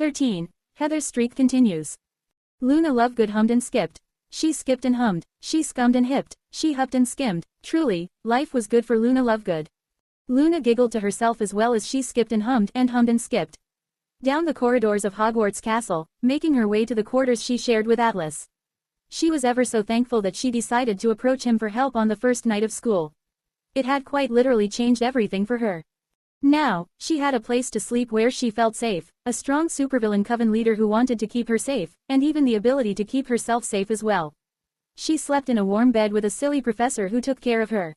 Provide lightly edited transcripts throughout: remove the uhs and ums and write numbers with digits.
13. Heather's streak continues. Luna Lovegood hummed and skipped. She skipped and hummed, she scummed and hipped, she hupped and skimmed. Truly, life was good for Luna Lovegood. Luna giggled to herself as well as she skipped and hummed and skipped. Down the corridors of Hogwarts Castle, making her way to the quarters she shared with Atlas. She was ever so thankful that she decided to approach him for help on the first night of school. It had quite literally changed everything for her. Now, she had a place to sleep where she felt safe, a strong supervillain coven leader who wanted to keep her safe, and even the ability to keep herself safe as well. She slept in a warm bed with a silly professor who took care of her.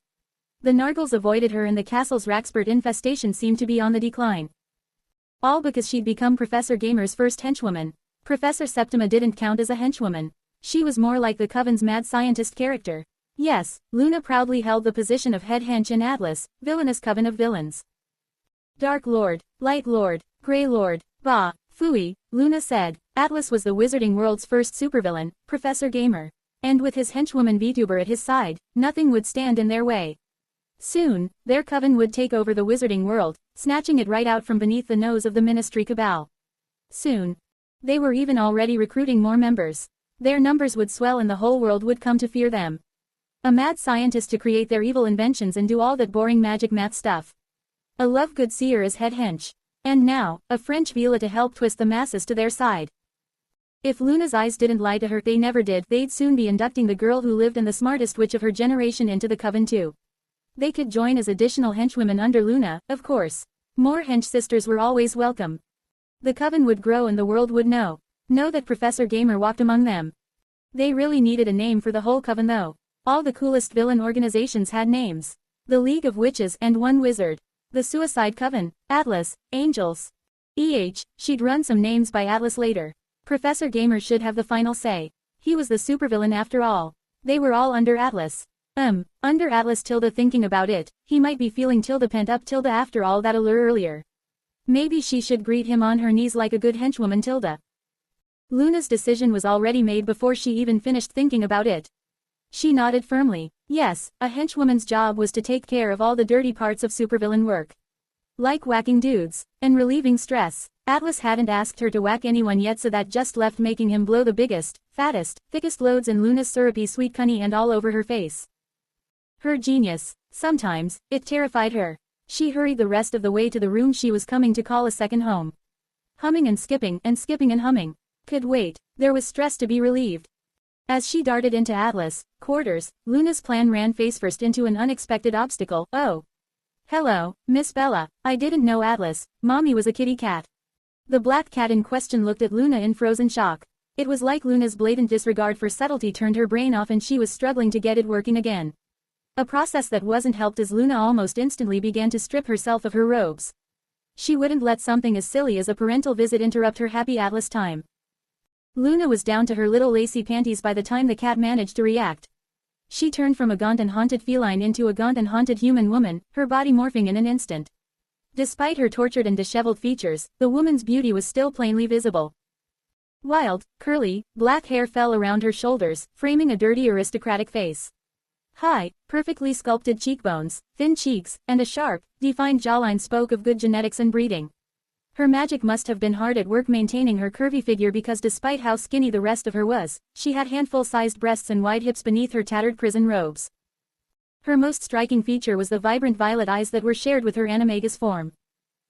The Nargles avoided her and the castle's Raxpert infestation seemed to be on the decline. All because she'd become Professor Gamer's first henchwoman. Professor Septima didn't count as a henchwoman. She was more like the coven's mad scientist character. Yes, Luna proudly held the position of head hench in Atlas, villainous coven of villains. Dark Lord, Light Lord, Grey Lord, bah, phooey, Luna said. Atlas was the wizarding world's first supervillain, Professor Gamer. And with his henchwoman VTuber at his side, nothing would stand in their way. Soon, their coven would take over the wizarding world, snatching it right out from beneath the nose of the Ministry cabal. Soon. They were even already recruiting more members. Their numbers would swell and the whole world would come to fear them. A mad scientist to create their evil inventions and do all that boring magic math stuff. A Lovegood seer as head hench. And now, a French Vila to help twist the masses to their side. If Luna's eyes didn't lie to her, they never did, they'd soon be inducting the girl who lived and the smartest witch of her generation into the coven too. They could join as additional henchwomen under Luna, of course. More hench sisters were always welcome. The coven would grow and the world would know that Professor Gamer walked among them. They really needed a name for the whole coven though. All the coolest villain organizations had names. The League of Witches and One Wizard. The Suicide Coven, Atlas, Angels. She'd run some names by Atlas later. Professor Gamer should have the final say. He was the supervillain after all. They were all under Atlas. Under Atlas tilde thinking about it, he might be feeling tilde pent up tilde after all that allure earlier. Maybe she should greet him on her knees like a good henchwoman tilde. Luna's decision was already made before she even finished thinking about it. She nodded firmly. Yes, a henchwoman's job was to take care of all the dirty parts of supervillain work. Like whacking dudes, and relieving stress. Atlas hadn't asked her to whack anyone yet, so that just left making him blow the biggest, fattest, thickest loads in Luna's syrupy sweet cunny and all over her face. Her genius. Sometimes, it terrified her. She hurried the rest of the way to the room she was coming to call a second home. Humming and skipping and humming. Could wait, there was stress to be relieved. As she darted into Atlas' quarters, Luna's plan ran face-first into an unexpected obstacle. Oh. Hello, Miss Bella, I didn't know Atlas, Mommy was a kitty cat. The black cat in question looked at Luna in frozen shock. It was like Luna's blatant disregard for subtlety turned her brain off and she was struggling to get it working again. A process that wasn't helped as Luna almost instantly began to strip herself of her robes. She wouldn't let something as silly as a parental visit interrupt her happy Atlas time. Luna was down to her little lacy panties by the time the cat managed to react. She turned from a gaunt and haunted feline into a gaunt and haunted human woman, her body morphing in an instant. Despite her tortured and disheveled features, the woman's beauty was still plainly visible. Wild, curly, black hair fell around her shoulders, framing a dirty aristocratic face. High, perfectly sculpted cheekbones, thin cheeks, and a sharp, defined jawline spoke of good genetics and breeding. Her magic must have been hard at work maintaining her curvy figure, because despite how skinny the rest of her was, she had handful-sized breasts and wide hips beneath her tattered prison robes. Her most striking feature was the vibrant violet eyes that were shared with her animagus form.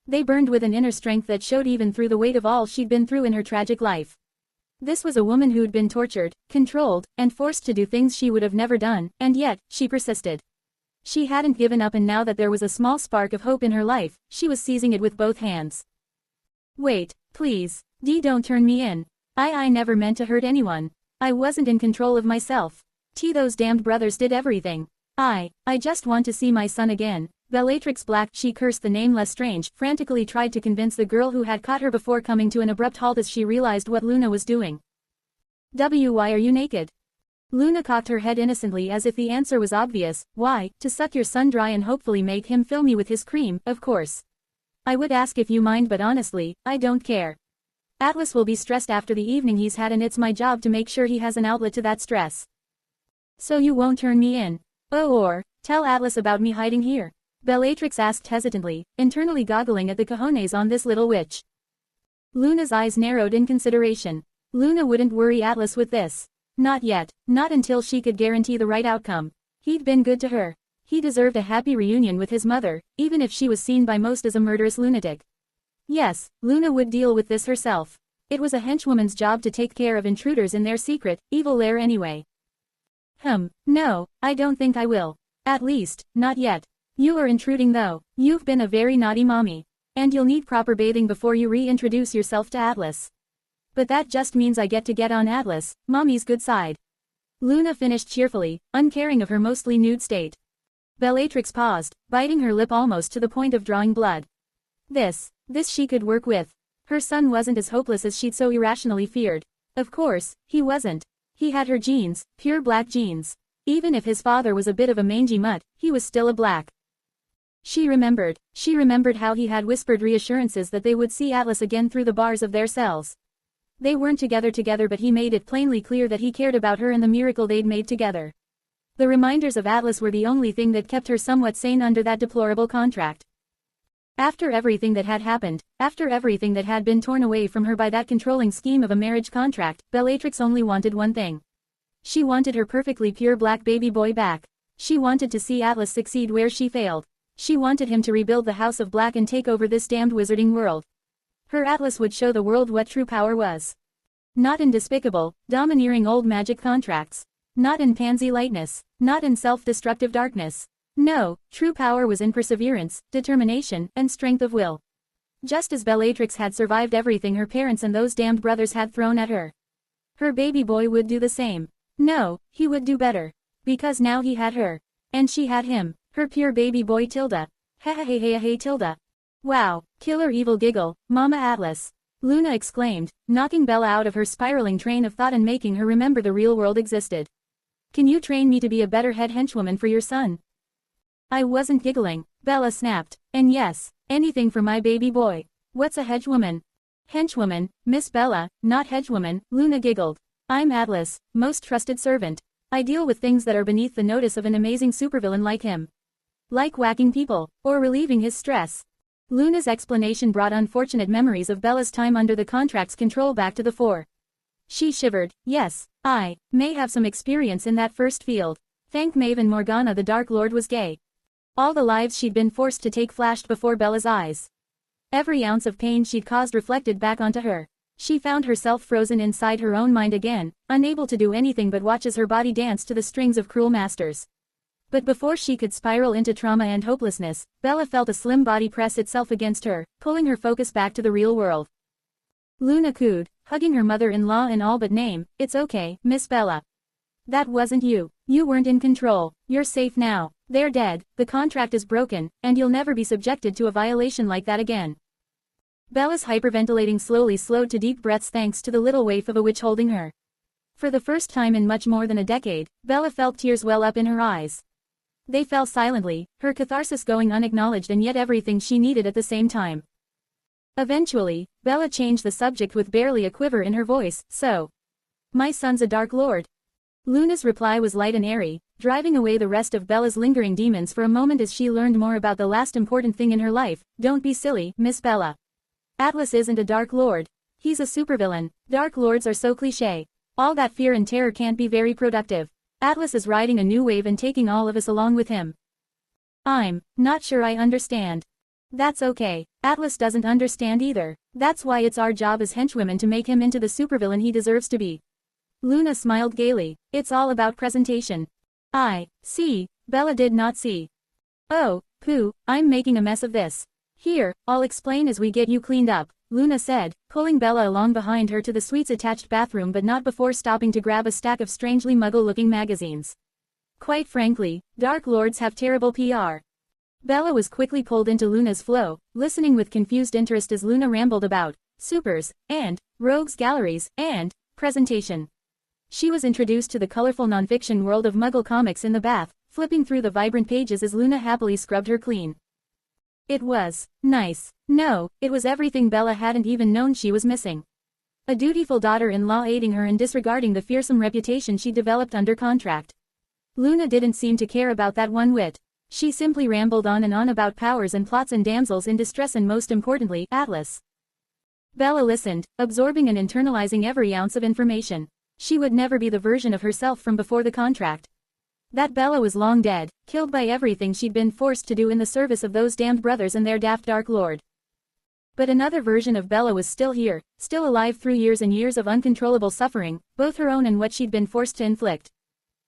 They burned with an inner strength that showed even through the weight of all she'd been through in her tragic life. This was a woman who'd been tortured, controlled, and forced to do things she would have never done, and yet, she persisted. She hadn't given up, and now that there was a small spark of hope in her life, she was seizing it with both hands. Wait, please. Don't turn me in. I never meant to hurt anyone. I wasn't in control of myself. Those damned brothers did everything. I just want to see my son again. Bellatrix Black, she cursed the name Lestrange, frantically tried to convince the girl who had caught her before coming to an abrupt halt as she realized what Luna was doing. Why are you naked? Luna cocked her head innocently as if the answer was obvious. Why, to suck your son dry and hopefully make him fill me with his cream, of course. I would ask if you mind, but honestly, I don't care. Atlas will be stressed after the evening he's had, and it's my job to make sure he has an outlet to that stress. So you won't turn me in? Oh, or tell Atlas about me hiding here? Bellatrix asked hesitantly, internally goggling at the cojones on this little witch. Luna's eyes narrowed in consideration. Luna wouldn't worry Atlas with this. Not yet, not until she could guarantee the right outcome. He'd been good to her. He deserved a happy reunion with his mother, even if she was seen by most as a murderous lunatic. Yes, Luna would deal with this herself. It was a henchwoman's job to take care of intruders in their secret, evil lair anyway. No, I don't think I will. At least, not yet. You are intruding though. You've been a very naughty mommy. And you'll need proper bathing before you reintroduce yourself to Atlas. But that just means I get on Atlas, mommy's good side. Luna finished cheerfully, uncaring of her mostly nude state. Bellatrix paused, biting her lip almost to the point of drawing blood. This she could work with. Her son wasn't as hopeless as she'd so irrationally feared. Of course, he wasn't. He had her genes, pure black genes. Even if his father was a bit of a mangy mutt, he was still a black. She remembered how he had whispered reassurances that they would see Atlas again through the bars of their cells. They weren't together but he made it plainly clear that he cared about her and the miracle they'd made together. The reminders of Atlas were the only thing that kept her somewhat sane under that deplorable contract. After everything that had happened, after everything that had been torn away from her by that controlling scheme of a marriage contract, Bellatrix only wanted one thing. She wanted her perfectly pure black baby boy back. She wanted to see Atlas succeed where she failed. She wanted him to rebuild the House of Black and take over this damned wizarding world. Her Atlas would show the world what true power was. Not in despicable, domineering old magic contracts. Not in pansy lightness. Not in self-destructive darkness. No, true power was in perseverance, determination, and strength of will. Just as Bellatrix had survived everything her parents and those damned brothers had thrown at her. Her baby boy would do the same. No, he would do better. Because now he had her. And she had him. Her pure baby boy Tilda. Hey Tilda. Wow, killer evil giggle, Mama Atlas. Luna exclaimed, knocking Bella out of her spiraling train of thought and making her remember the real world existed. Can you train me to be a better head henchwoman for your son? I wasn't giggling, Bella snapped. And yes, anything for my baby boy. What's a henchwoman? Henchwoman, Miss Bella, not hedgewoman, Luna giggled. I'm Atlas, most trusted servant. I deal with things that are beneath the notice of an amazing supervillain like him. Like whacking people, or relieving his stress. Luna's explanation brought unfortunate memories of Bella's time under the contract's control back to the fore. She shivered. Yes, I may have some experience in that first field. Thank Maven Morgana the Dark Lord was gay. All the lives she'd been forced to take flashed before Bella's eyes. Every ounce of pain she'd caused reflected back onto her. She found herself frozen inside her own mind again, unable to do anything but watch as her body danced to the strings of cruel masters. But before she could spiral into trauma and hopelessness, Bella felt a slim body press itself against her, pulling her focus back to the real world. Luna cooed, hugging her mother-in-law in all but name. It's okay, Miss Bella. That wasn't you. You weren't in control. You're safe now. They're dead, the contract is broken, and you'll never be subjected to a violation like that again. Bella's hyperventilating slowly slowed to deep breaths thanks to the little waif of a witch holding her. For the first time in much more than a decade, Bella felt tears well up in her eyes. They fell silently, her catharsis going unacknowledged and yet everything she needed at the same time. Eventually, Bella changed the subject with barely a quiver in her voice. So, my son's a Dark Lord. Luna's reply was light and airy, driving away the rest of Bella's lingering demons for a moment as she learned more about the last important thing in her life. Don't be silly, Miss Bella. Atlas isn't a Dark Lord. He's a supervillain. Dark Lords are so cliché. All that fear and terror can't be very productive. Atlas is riding a new wave and taking all of us along with him. I'm not sure I understand. That's okay. Atlas doesn't understand either. That's why it's our job as henchwomen to make him into the supervillain he deserves to be. Luna smiled gaily. It's all about presentation. I see. Bella did not see. Oh, pooh, I'm making a mess of this. Here, I'll explain as we get you cleaned up, Luna said, pulling Bella along behind her to the suite's attached bathroom but not before stopping to grab a stack of strangely muggle-looking magazines. Quite frankly, Dark Lords have terrible PR. Bella was quickly pulled into Luna's flow, listening with confused interest as Luna rambled about supers, and rogues galleries, and presentation. She was introduced to the colorful nonfiction world of Muggle comics in the bath, flipping through the vibrant pages as Luna happily scrubbed her clean. It was nice. No, it was everything Bella hadn't even known she was missing. A dutiful daughter-in-law aiding her and disregarding the fearsome reputation she developed under contract. Luna didn't seem to care about that one whit. She simply rambled on and on about powers and plots and damsels in distress and most importantly, Atlas. Bella listened, absorbing and internalizing every ounce of information. She would never be the version of herself from before the contract. That Bella was long dead, killed by everything she'd been forced to do in the service of those damned brothers and their daft Dark Lord. But another version of Bella was still here, still alive through years and years of uncontrollable suffering, both her own and what she'd been forced to inflict.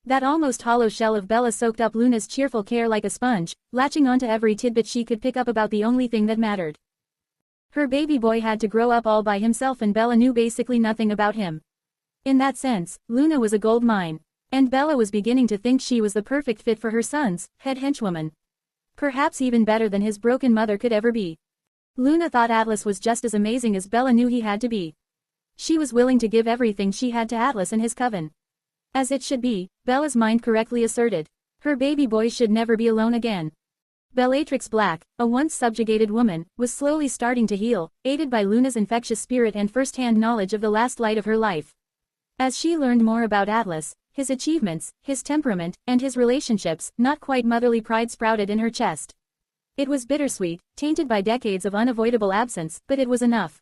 That almost hollow shell of Bella soaked up Luna's cheerful care like a sponge, latching onto every tidbit she could pick up about the only thing that mattered. Her baby boy had to grow up all by himself and Bella knew basically nothing about him. In that sense, Luna was a gold mine. And Bella was beginning to think she was the perfect fit for her son's head henchwoman. Perhaps even better than his broken mother could ever be. Luna thought Atlas was just as amazing as Bella knew he had to be. She was willing to give everything she had to Atlas and his coven. As it should be, Bella's mind correctly asserted. Her baby boy should never be alone again. Bellatrix Black, a once subjugated woman, was slowly starting to heal, aided by Luna's infectious spirit and first-hand knowledge of the last light of her life. As she learned more about Atlas, his achievements, his temperament, and his relationships, not quite motherly pride sprouted in her chest. It was bittersweet, tainted by decades of unavoidable absence, but it was enough.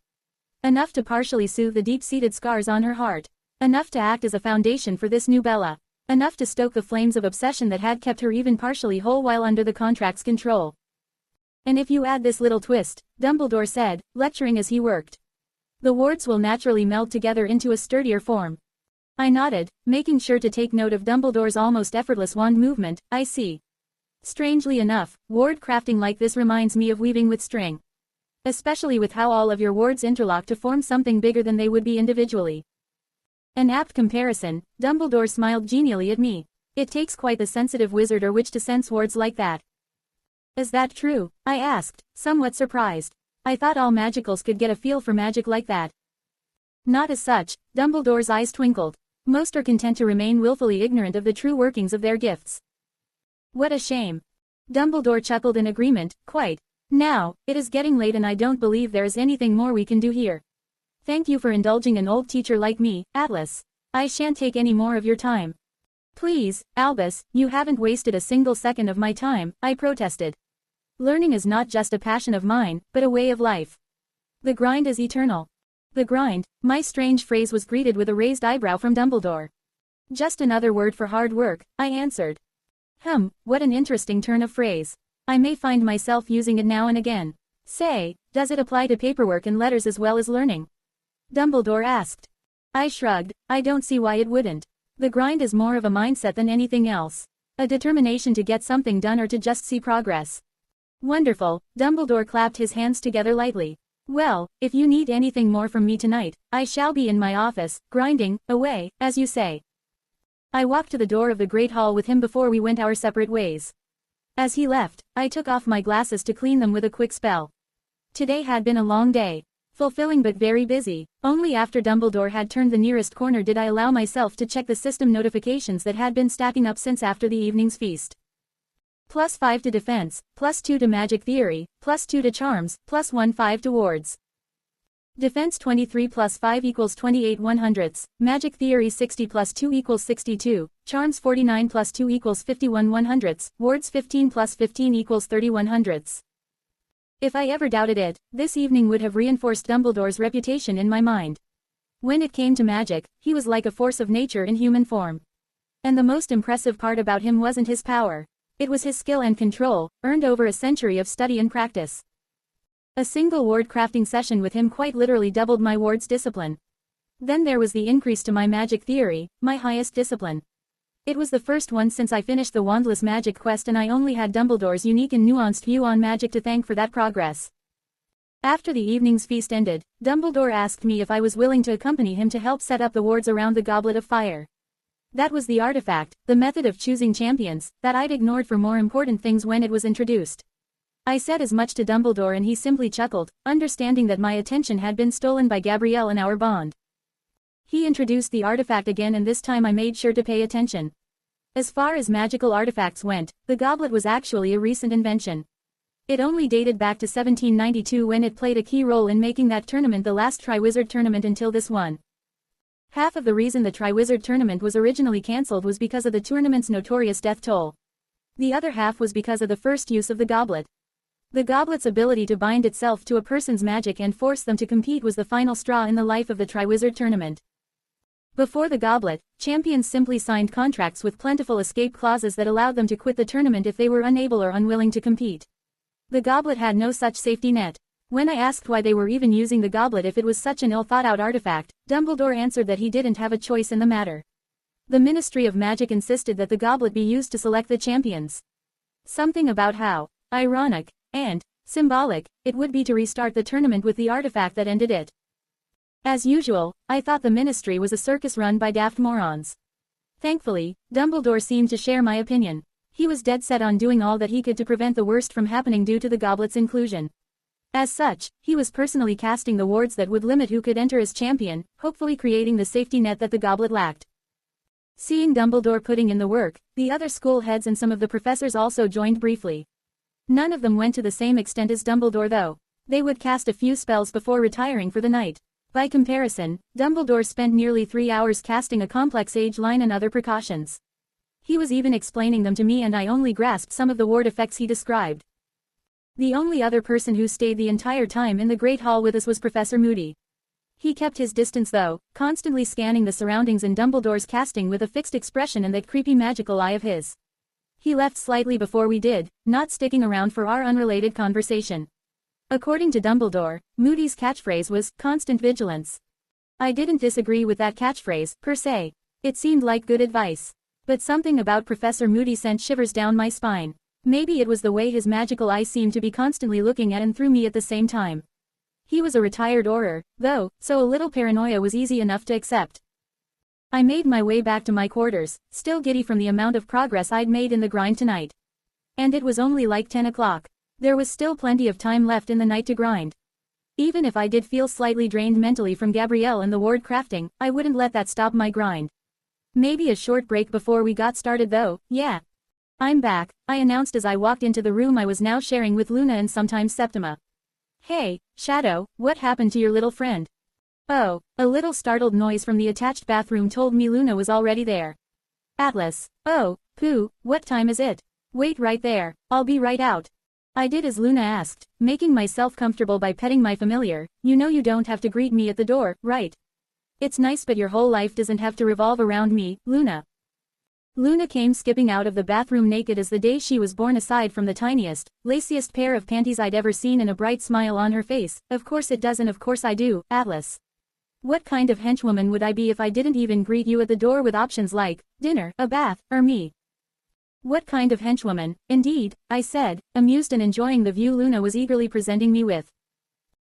Enough to partially soothe the deep-seated scars on her heart. Enough to act as a foundation for this new Bella. Enough to stoke the flames of obsession that had kept her even partially whole while under the contract's control. And if you add this little twist, Dumbledore said, lecturing as he worked, the wards will naturally meld together into a sturdier form. I nodded, making sure to take note of Dumbledore's almost effortless wand movement. I see. Strangely enough, ward crafting like this reminds me of weaving with string. Especially with how all of your wards interlock to form something bigger than they would be individually. An apt comparison, Dumbledore smiled genially at me. It takes quite the sensitive wizard or witch to sense wards like that. Is that true? I asked, somewhat surprised. I thought all magicals could get a feel for magic like that. Not as such, Dumbledore's eyes twinkled. Most are content to remain willfully ignorant of the true workings of their gifts. What a shame. Dumbledore chuckled in agreement, quite. Now, it is getting late and I don't believe there is anything more we can do here. Thank you for indulging an old teacher like me, Atlas. I shan't take any more of your time. Please, Albus, you haven't wasted a single second of my time, I protested. Learning is not just a passion of mine, but a way of life. The grind is eternal. The grind, my strange phrase was greeted with a raised eyebrow from Dumbledore. Just another word for hard work, I answered. What an interesting turn of phrase. I may find myself using it now and again. Say, does it apply to paperwork and letters as well as learning? Dumbledore asked. I shrugged, I don't see why it wouldn't. The grind is more of a mindset than anything else. A determination to get something done or to just see progress. Wonderful, Dumbledore clapped his hands together lightly. Well, if you need anything more from me tonight, I shall be in my office, grinding, away, as you say. I walked to the door of the Great Hall with him before we went our separate ways. As he left, I took off my glasses to clean them with a quick spell. Today had been a long day. Fulfilling but very busy. Only after Dumbledore had turned the nearest corner did I allow myself to check the system notifications that had been stacking up since after the evening's feast. +5 to defense, +2 to magic theory, +2 to charms, +1/5 to wards. Defense 23 + 5 = 28 100ths, magic theory 60 + 2 = 62, charms 49 + 2 = 51 100ths, wards 15 + 15 = 30 100ths. If I ever doubted it, this evening would have reinforced Dumbledore's reputation in my mind. When it came to magic, he was like a force of nature in human form. And the most impressive part about him wasn't his power. It was his skill and control, earned over a century of study and practice. A single ward crafting session with him quite literally doubled my ward's discipline. Then there was the increase to my magic theory, my highest discipline. It was the first one since I finished the Wandless Magic quest and I only had Dumbledore's unique and nuanced view on magic to thank for that progress. After the evening's feast ended, Dumbledore asked me if I was willing to accompany him to help set up the wards around the Goblet of Fire. That was the artifact, the method of choosing champions, that I'd ignored for more important things when it was introduced. I said as much to Dumbledore and he simply chuckled, understanding that my attention had been stolen by Gabrielle and our bond. He introduced the artifact again and this time I made sure to pay attention. As far as magical artifacts went, the goblet was actually a recent invention. It only dated back to 1792 when it played a key role in making that tournament the last Triwizard Tournament until this one. Half of the reason the Triwizard Tournament was originally cancelled was because of the tournament's notorious death toll. The other half was because of the first use of the goblet. The goblet's ability to bind itself to a person's magic and force them to compete was the final straw in the life of the Triwizard Tournament. Before the goblet, champions simply signed contracts with plentiful escape clauses that allowed them to quit the tournament if they were unable or unwilling to compete. The goblet had no such safety net. When I asked why they were even using the goblet if it was such an ill-thought-out artifact, Dumbledore answered that he didn't have a choice in the matter. The Ministry of Magic insisted that the goblet be used to select the champions. Something about how ironic and symbolic it would be to restart the tournament with the artifact that ended it. As usual, I thought the ministry was a circus run by daft morons. Thankfully, Dumbledore seemed to share my opinion. He was dead set on doing all that he could to prevent the worst from happening due to the goblet's inclusion. As such, he was personally casting the wards that would limit who could enter as champion, hopefully creating the safety net that the goblet lacked. Seeing Dumbledore putting in the work, the other school heads and some of the professors also joined briefly. None of them went to the same extent as Dumbledore though. They would cast a few spells before retiring for the night. By comparison, Dumbledore spent nearly 3 hours casting a complex age line and other precautions. He was even explaining them to me and I only grasped some of the ward effects he described. The only other person who stayed the entire time in the Great Hall with us was Professor Moody. He kept his distance though, constantly scanning the surroundings and Dumbledore's casting with a fixed expression and that creepy magical eye of his. He left slightly before we did, not sticking around for our unrelated conversation. According to Dumbledore, Moody's catchphrase was, constant vigilance. I didn't disagree with that catchphrase, per se. It seemed like good advice. But something about Professor Moody sent shivers down my spine. Maybe it was the way his magical eye seemed to be constantly looking at and through me at the same time. He was a retired Auror, though, so a little paranoia was easy enough to accept. I made my way back to my quarters, still giddy from the amount of progress I'd made in the grind tonight. And it was only like 10 o'clock. There was still plenty of time left in the night to grind. Even if I did feel slightly drained mentally from Gabrielle and the ward crafting, I wouldn't let that stop my grind. Maybe a short break before we got started though, yeah. I'm back, I announced as I walked into the room I was now sharing with Luna and sometimes Septima. Hey, Shadow, what happened to your little friend? Oh, a little startled noise from the attached bathroom told me Luna was already there. Atlas, oh, Pooh, what time is it? Wait right there, I'll be right out. I did as Luna asked, making myself comfortable by petting my familiar. You know you don't have to greet me at the door, right? It's nice but your whole life doesn't have to revolve around me, Luna. Luna came skipping out of the bathroom naked as the day she was born aside from the tiniest, laciest pair of panties I'd ever seen and a bright smile on her face. Of course it does and of course I do, Atlas. What kind of henchwoman would I be if I didn't even greet you at the door with options like, dinner, a bath, or me? What kind of henchwoman, indeed, I said, amused and enjoying the view Luna was eagerly presenting me with.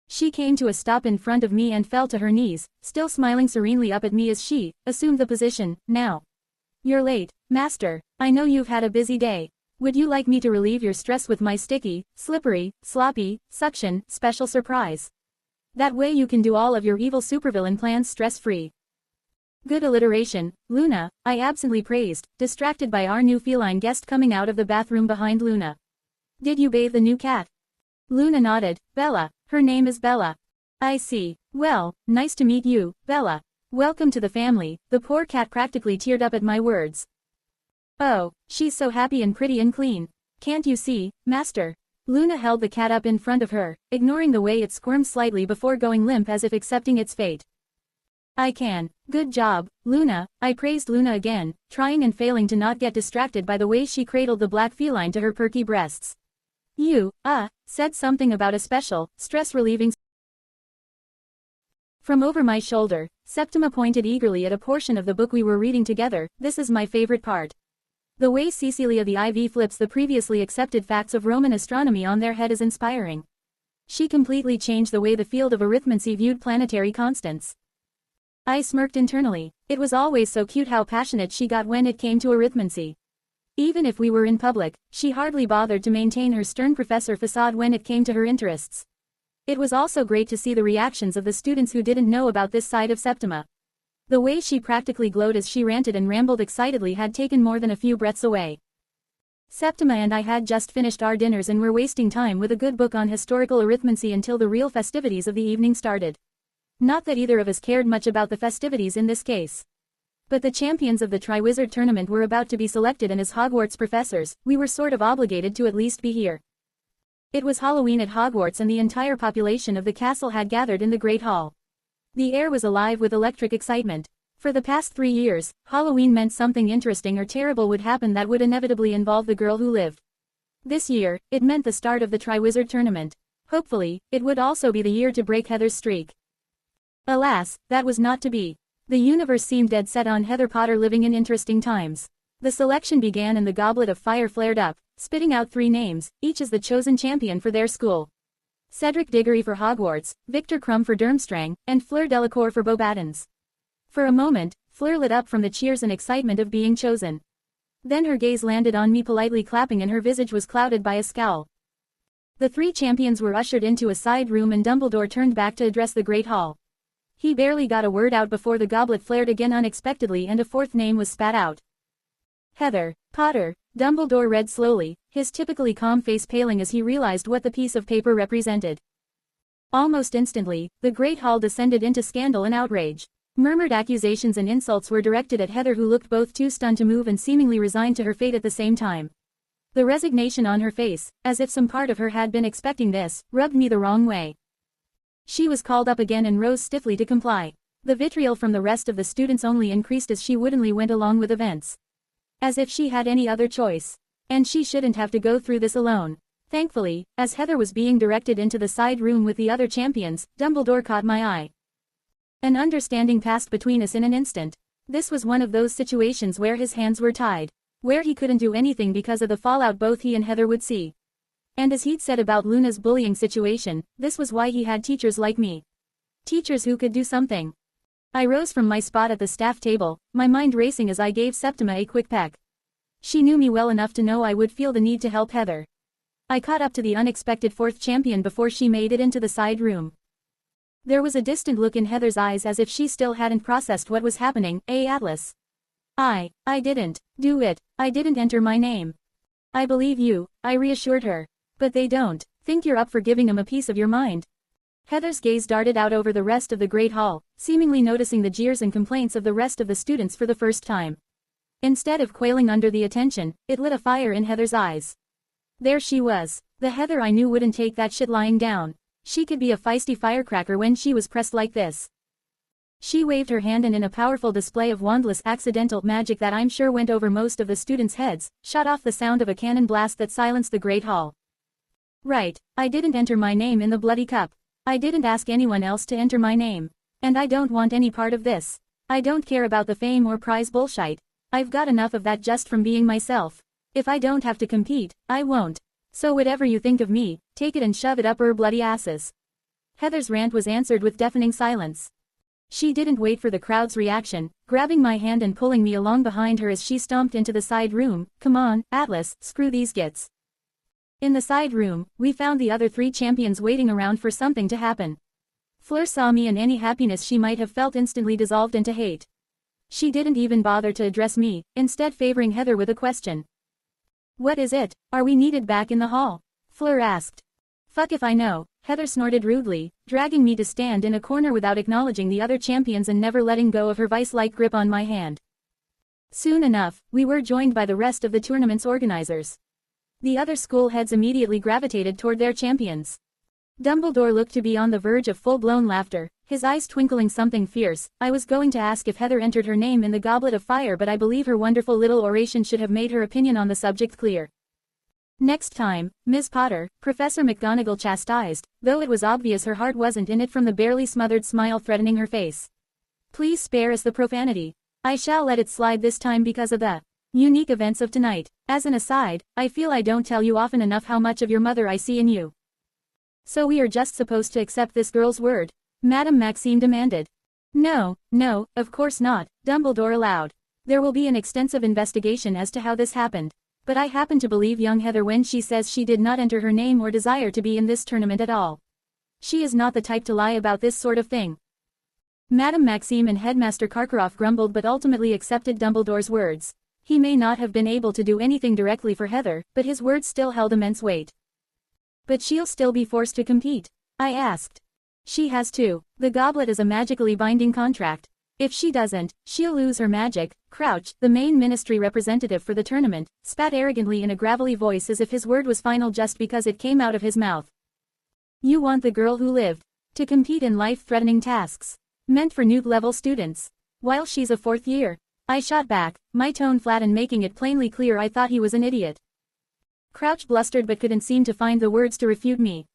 She came to a stop in front of me and fell to her knees, still smiling serenely up at me as she assumed the position. Now. You're late, Master. I know you've had a busy day. Would you like me to relieve your stress with my sticky, slippery, sloppy, suction, special surprise? That way you can do all of your evil supervillain plans stress-free. Good alliteration, Luna, I absently praised, distracted by our new feline guest coming out of the bathroom behind Luna. Did you bathe the new cat? Luna nodded. Bella. Her name is Bella. I see. Well, nice to meet you, Bella. Welcome to the family. The poor cat practically teared up at my words. Oh, she's so happy and pretty and clean. Can't you see, Master? Luna held the cat up in front of her, ignoring the way it squirmed slightly before going limp as if accepting its fate. I can. Good job, Luna, I praised Luna again, trying and failing to not get distracted by the way she cradled the black feline to her perky breasts. You, said something about a special, stress-relieving. From over my shoulder, Septima pointed eagerly at a portion of the book we were reading together. This is my favorite part. The way Cecilia the Ivy flips the previously accepted facts of Roman astronomy on their head is inspiring. She completely changed the way the field of arithmancy viewed planetary constants. I smirked internally. It was always so cute how passionate she got when it came to arithmancy. Even if we were in public, she hardly bothered to maintain her stern professor facade when it came to her interests. It was also great to see the reactions of the students who didn't know about this side of Septima. The way she practically glowed as she ranted and rambled excitedly had taken more than a few breaths away. Septima and I had just finished our dinners and were wasting time with a good book on historical arithmancy until the real festivities of the evening started. Not that either of us cared much about the festivities in this case. But the champions of the Triwizard Tournament were about to be selected and as Hogwarts professors, we were sort of obligated to at least be here. It was Halloween at Hogwarts and the entire population of the castle had gathered in the Great Hall. The air was alive with electric excitement. For the past 3 years, Halloween meant something interesting or terrible would happen that would inevitably involve the girl who lived. This year, it meant the start of the Triwizard Tournament. Hopefully, it would also be the year to break Heather's streak. Alas, that was not to be. The universe seemed dead set on Heather Potter living in interesting times. The selection began and the goblet of fire flared up, spitting out 3 names, each as the chosen champion for their school. Cedric Diggory for Hogwarts, Victor Crumb for Durmstrang, and Fleur Delacour for Beauxbatons. For a moment, Fleur lit up from the cheers and excitement of being chosen. Then her gaze landed on me politely clapping and her visage was clouded by a scowl. The 3 champions were ushered into a side room and Dumbledore turned back to address the Great Hall. He barely got a word out before the goblet flared again unexpectedly and a 4th name was spat out. Heather Potter, Dumbledore read slowly, his typically calm face paling as he realized what the piece of paper represented. Almost instantly, the Great Hall descended into scandal and outrage. Murmured accusations and insults were directed at Heather who looked both too stunned to move and seemingly resigned to her fate at the same time. The resignation on her face, as if some part of her had been expecting this, rubbed me the wrong way. She was called up again and rose stiffly to comply. The vitriol from the rest of the students only increased as she woodenly went along with events. As if she had any other choice. And she shouldn't have to go through this alone. Thankfully, as Heather was being directed into the side room with the other champions, Dumbledore caught my eye. An understanding passed between us in an instant. This was one of those situations where his hands were tied. Where he couldn't do anything because of the fallout both he and Heather would see. And as he'd said about Luna's bullying situation, this was why he had teachers like me. Teachers who could do something. I rose from my spot at the staff table, my mind racing as I gave Septima a quick peck. She knew me well enough to know I would feel the need to help Heather. I caught up to the unexpected 4th champion before she made it into the side room. There was a distant look in Heather's eyes as if she still hadn't processed what was happening. Atlas. I didn't do it. I didn't enter my name. I believe you, I reassured her. But they don't think you're up for giving them a piece of your mind. Heather's gaze darted out over the rest of the Great Hall, seemingly noticing the jeers and complaints of the rest of the students for the first time. Instead of quailing under the attention, it lit a fire in Heather's eyes. There she was, the Heather I knew wouldn't take that shit lying down. She could be a feisty firecracker when she was pressed like this. She waved her hand and in a powerful display of wandless accidental magic that I'm sure went over most of the students' heads, shot off the sound of a cannon blast that silenced the Great Hall. Right, I didn't enter my name in the bloody cup. I didn't ask anyone else to enter my name. And I don't want any part of this. I don't care about the fame or prize bullshit. I've got enough of that just from being myself. If I don't have to compete, I won't. So whatever you think of me, take it and shove it up her bloody asses. Heather's rant was answered with deafening silence. She didn't wait for the crowd's reaction, grabbing my hand and pulling me along behind her as she stomped into the side room. Come on, Atlas, screw these gits. In the side room, we found the other 3 champions waiting around for something to happen. Fleur saw me and any happiness she might have felt instantly dissolved into hate. She didn't even bother to address me, instead favoring Heather with a question. What is it? Are we needed back in the hall? Fleur asked. Fuck if I know, Heather snorted rudely, dragging me to stand in a corner without acknowledging the other champions and never letting go of her vice-like grip on my hand. Soon enough, we were joined by the rest of the tournament's organizers. The other school heads immediately gravitated toward their champions. Dumbledore looked to be on the verge of full-blown laughter, his eyes twinkling something fierce. I was going to ask if Heather entered her name in the Goblet of Fire, but I believe her wonderful little oration should have made her opinion on the subject clear. Next time, Ms. Potter, Professor McGonagall chastised, though it was obvious her heart wasn't in it from the barely smothered smile threatening her face. Please spare us the profanity. I shall let it slide this time because of the unique events of tonight. As an aside, I feel I don't tell you often enough how much of your mother I see in you. So we are just supposed to accept this girl's word? Madame Maxime demanded. No, of course not, Dumbledore allowed. There will be an extensive investigation as to how this happened. But I happen to believe young Heather when she says she did not enter her name or desire to be in this tournament at all. She is not the type to lie about this sort of thing. Madame Maxime and Headmaster Karkaroff grumbled but ultimately accepted Dumbledore's words. He may not have been able to do anything directly for Heather, but his words still held immense weight. But she'll still be forced to compete? I asked. She has to. The goblet is a magically binding contract. If she doesn't, she'll lose her magic. Crouch, the main ministry representative for the tournament, spat arrogantly in a gravelly voice as if his word was final just because it came out of his mouth. You want the girl who lived to compete in life-threatening tasks meant for Newt-level students, while she's a fourth year? I shot back, my tone flat and making it plainly clear I thought he was an idiot. Crouch blustered but couldn't seem to find the words to refute me.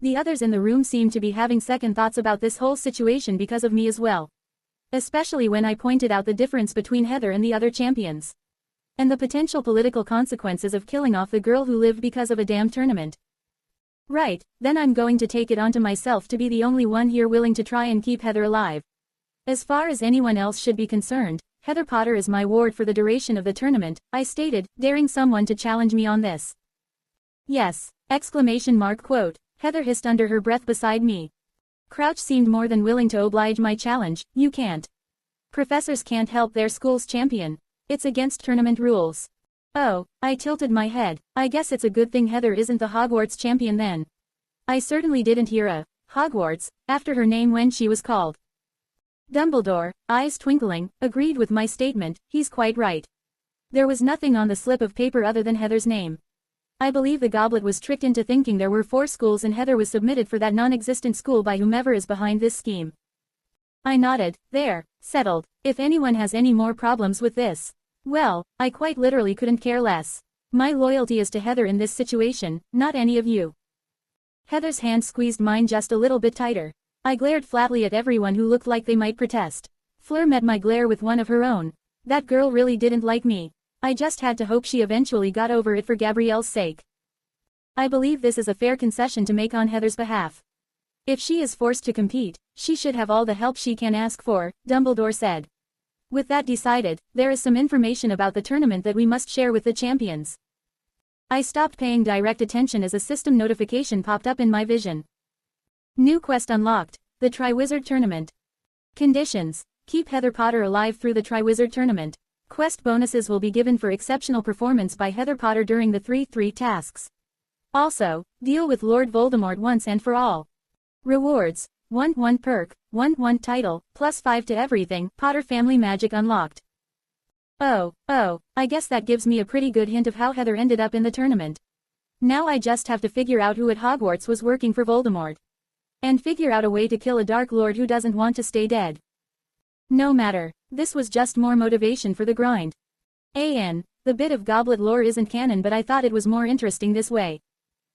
The others in the room seemed to be having second thoughts about this whole situation because of me as well. Especially when I pointed out the difference between Heather and the other champions. And the potential political consequences of killing off the girl who lived because of a damn tournament. Right, then I'm going to take it onto myself to be the only one here willing to try and keep Heather alive. As far as anyone else should be concerned, Heather Potter is my ward for the duration of the tournament, I stated, daring someone to challenge me on this. Yes! Exclamation mark quote. Heather hissed under her breath beside me. Crouch seemed more than willing to oblige my challenge. You can't. Professors can't help their school's champion. It's against tournament rules. Oh, I tilted my head. I guess it's a good thing Heather isn't the Hogwarts champion then. I certainly didn't hear a Hogwarts after her name when she was called. Dumbledore, eyes twinkling, agreed with my statement. He's quite right. There was nothing on the slip of paper other than Heather's name. I believe the goblet was tricked into thinking there were 4 schools and Heather was submitted for that non-existent school by whomever is behind this scheme. I nodded. There, settled. If anyone has any more problems with this, well, I quite literally couldn't care less. My loyalty is to Heather in this situation, not any of you. Heather's hand squeezed mine just a little bit tighter. I glared flatly at everyone who looked like they might protest. Fleur met my glare with one of her own. That girl really didn't like me. I just had to hope she eventually got over it for Gabrielle's sake. I believe this is a fair concession to make on Heather's behalf. If she is forced to compete, she should have all the help she can ask for, Dumbledore said. With that decided, there is some information about the tournament that we must share with the champions. I stopped paying direct attention as a system notification popped up in my vision. New quest unlocked, the Triwizard Tournament. Conditions: keep Heather Potter alive through the Triwizard Tournament. Quest bonuses will be given for exceptional performance by Heather Potter during the 3-3 tasks. Also, deal with Lord Voldemort once and for all. Rewards: 1 perk, 1 title, +5 to everything, Potter family magic unlocked. Oh, I guess that gives me a pretty good hint of how Heather ended up in the tournament. Now I just have to figure out who at Hogwarts was working for Voldemort. And figure out a way to kill a Dark Lord who doesn't want to stay dead. No matter, this was just more motivation for the grind. The bit of goblet lore isn't canon, but I thought it was more interesting this way.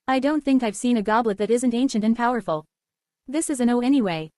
I don't think I've seen a goblet that isn't ancient and powerful. This is an O anyway.